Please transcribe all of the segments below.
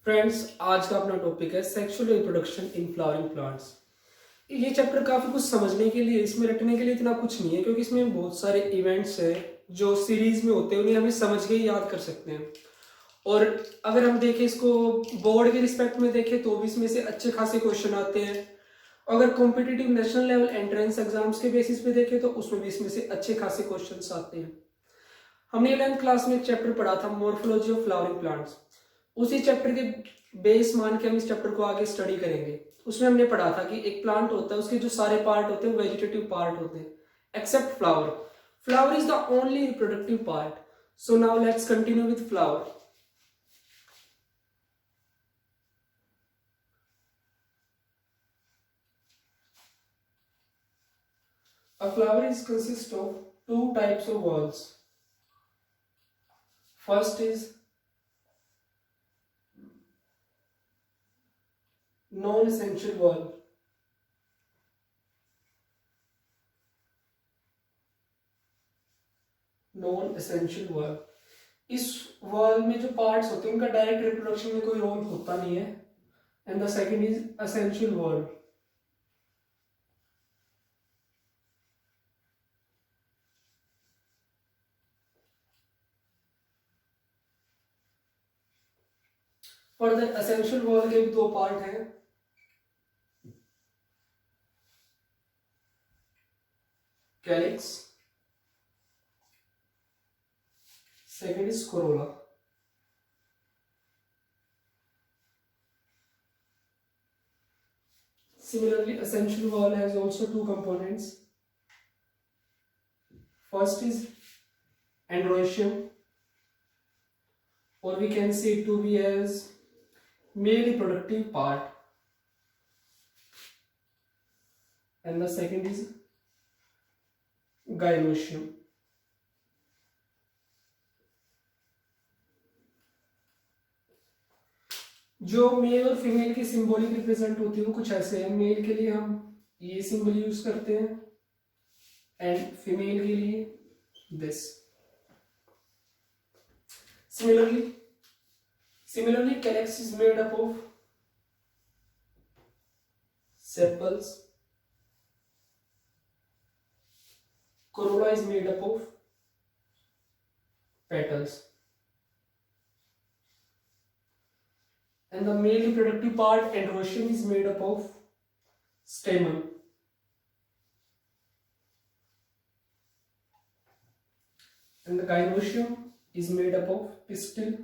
Friends, आज का अपना टॉपिक है sexual reproduction in flowering plants. ये चैप्टर काफी कुछ समझने के लिए, इसमें रटने के लिए इतना कुछ नहीं है, क्योंकि इसमें बहुत सारे इवेंट्स हैं जो सीरीज में होते हैं, उन्हें हमें समझ के ही याद कर सकते हैं। और अगर हम देखें इसको बोर्ड के रिस्पेक्ट में देखें तो भी इसमें से अच्छे खासे क्वेश्चन आते हैं। अगर competitive national level entrance exams के बेसिस पे देखें तो उसमें भी इसमें से अच्छे खासे क्वेश्चन आते हैं। हमने 11th क्लास में एक चैप्टर पढ़ा था, मॉर्फोलॉजी ऑफ फ्लावरिंग प्लांट्स। उसी चैप्टर के बेस मान के हम इस चैप्टर को आगे स्टडी करेंगे। उसमें हमने पढ़ा था कि एक प्लांट होता है, उसके जो सारे पार्ट होते हैं वो वेजिटेटिव पार्ट होते हैं except flower. Flower is the only reproductive part. So now let's continue with flower. A flower is consist of two types of whorls. First is non-essential whorl. Non essential whorl. इस whorl में जो parts होते हैं उनका direct reproduction में कोई role होता नहीं है। And the second is essential whorl. Further essential whorl के भी दो पार्ट हैं, calyx, second is corolla. Similarly, essential wall has also two components. First is androecium, or we can see it to be as male reproductive part, and the second is gynoecium. जो mail और female की symbolic represent होती है वो कुछ ऐसे है। Mail के लिए हम ये सिंबल यूज करते हैं एंड फीमेल के लिए this. Similarly, calyx is made up of sepals. Corolla is made up of petals. And the male reproductive part, androecium, is made up of stamen. And the gynoecium is made up of pistil,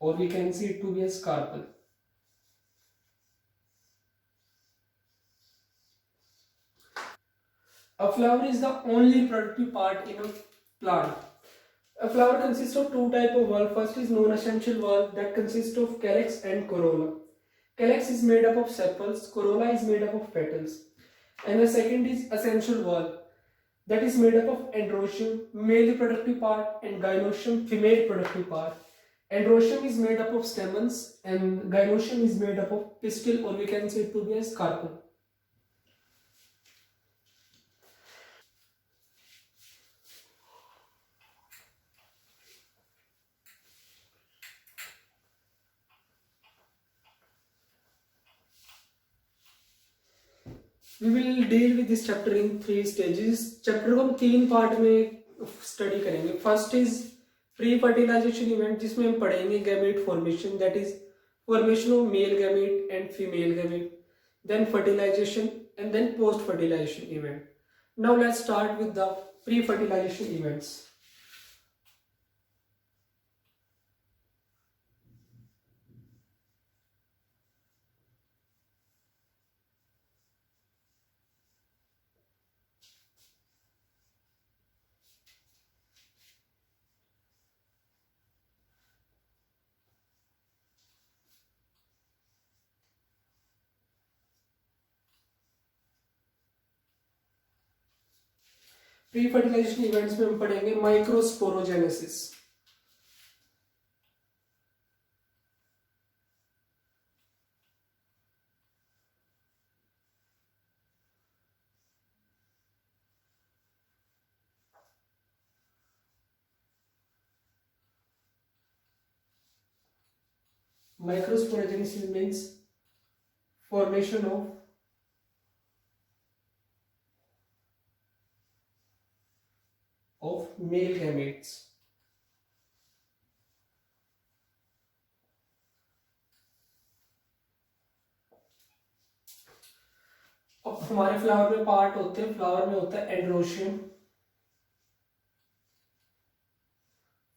or we can see it to be a carpel. A flower is the only reproductive part in a plant. A flower consists of two types of whorl. First is non-essential whorl that consists of calyx and corolla. Calyx is made up of sepals, corolla is made up of petals. And the second is essential whorl that is made up of androecium, male reproductive part, and gynoecium, female reproductive part. Androecium is made up of stamens and gynoecium is made up of pistil, or we can say it to be as carpel. We will deal with this chapter in 3 stages. Chapter को हम 3 part में study करेंगे। First is pre fertilisation event, जिसमें हम पढ़ेंगे gamete formation, that is formation of male gamete and female gamete, then fertilisation and then post fertilisation event. Now let's start with the pre fertilisation events. Pre fertilisation events में हम पढ़ेंगे microsporogenesis, Microsporogenesis means formation of male gametes. अब हमारे flower में part होते हैं, flower में होता है androecium.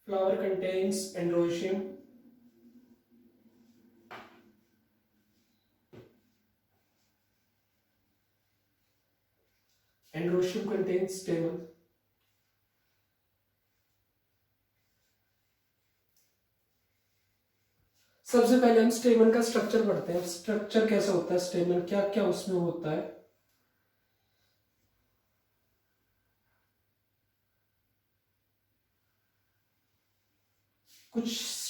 Flower contains androecium. Androecium contains स्टेमन. सबसे पहले हम स्टेमन का स्ट्रक्चर पढ़ते हैं. स्ट्रक्चर कैसा होता है स्टेमन, क्या क्या उसमें होता है. कुछ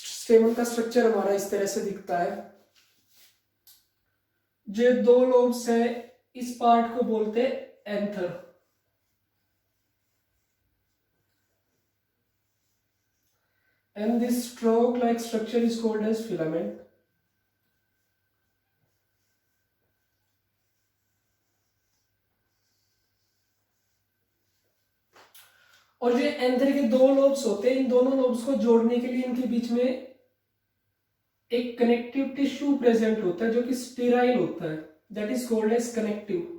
स्टेमन का स्ट्रक्चर हमारा इस तरह से दिखता है. जो दो लोब्स है, इस पार्ट को बोलते हैं anther. And this stroke-like structure is called as filament. और जो एंथर के दो लोब्स होते हैं, इन दोनों लोब्स को जोड़ने के लिए इनके बीच में एक कनेक्टिव टिश्यू प्रेजेंट होता है जो कि स्टेराइल होता है. That is called as connective.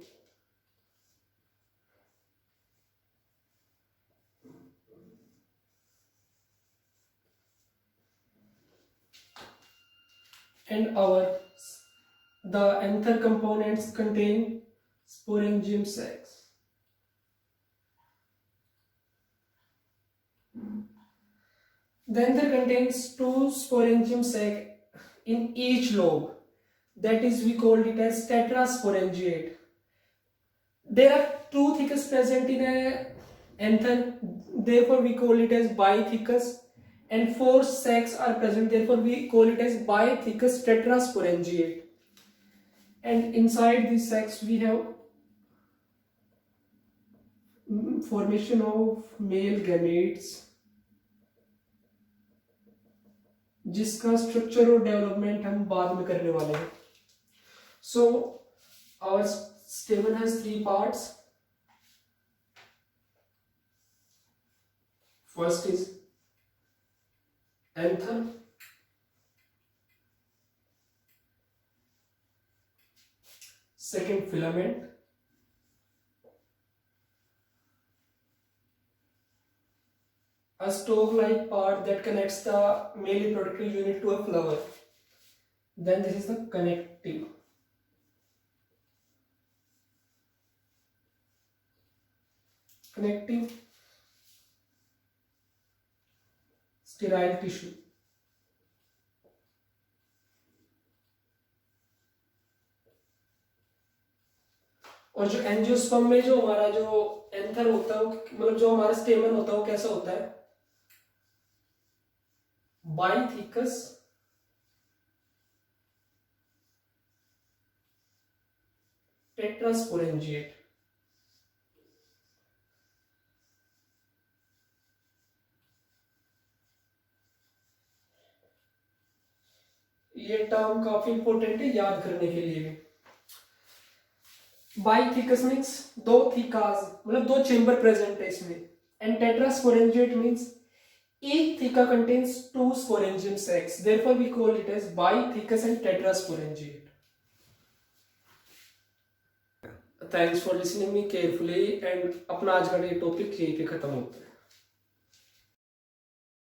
And the anther components contain sporangium sacs. The anther contains two sporangium sacs in each lobe. That is, we called it as tetrasporangiate. There are two thickets present in a anther, therefore we call it as bithecus. And four sacs are present, therefore we call it as bithecus tetrasporangiate. And inside these sacs we have formation of male gametes, जिसका structure और development हम बाद में करने वाले हैं. So our stamen has three parts. First is anther. Second, filament. A stalk-like part that connects the male reproductive unit to a flower. Then this is the connective. Connective sterile tissue. और जो angiosperm में जो हमारा जो anther होता है, मतलब जो हमारा स्टेमन होता है, वो कैसा होता है? बाइथिकस टेट्रास्पोरेंजिएट. ये टर्म काफी इंपॉर्टेंट है याद करने के लिए. बाइथिकस मीन्स दो थिकास, मतलब दो चेंबर प्रेजेंट है इसमें. And tetrasporangiate means each thica contains two sporangium sacs, therefore we call it as bithecus and tetrasporangiate. Thanks for listening me carefully, and अपना आज का ये टॉपिक यहीं पे खत्म होता है.